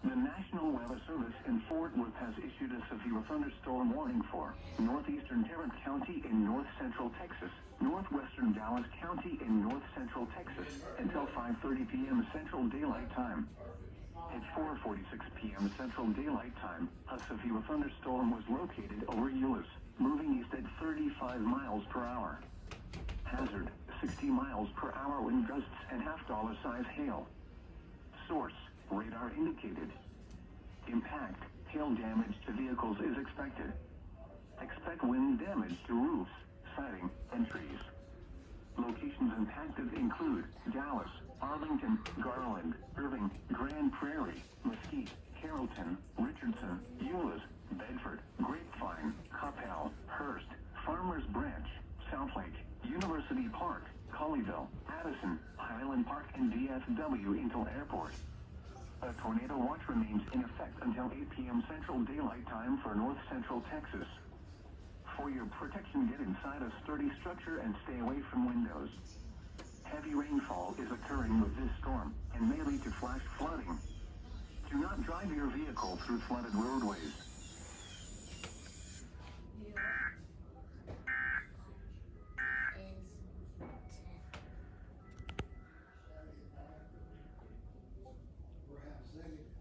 The National Weather Service in Fort Worth has issued a severe thunderstorm warning for northeastern Tarrant County in north-central Texas, northwestern Dallas County in north-central Texas, until 5:30 p.m. Central Daylight Time. At 4:46 p.m. Central Daylight Time, a severe thunderstorm was located over Euless, moving east at 35 miles per hour. Hazard, 60 miles per hour wind gusts and half-dollar size hail. Source, radar indicated. Impact, hail damage to vehicles is expected. Expect wind damage to roofs, siding, and trees. Locations impacted include Dallas, Arlington, Garland, Irving, Grand Prairie, Mesquite, Carrollton, Richardson, Euless, Bedford, Grapevine, Coppell, Hearst, Farmers Branch, Southlake, University Park, Colleyville, Addison, Highland Park, and DFW Intel Airport. A tornado watch remains in effect until 8 p.m. Central Daylight Time for north-central Texas. For your protection, get inside a sturdy structure and stay away from windows. Heavy rainfall is occurring with this storm and may lead to flash flooding. Do not drive your vehicle through flooded roadways. Perhaps negative.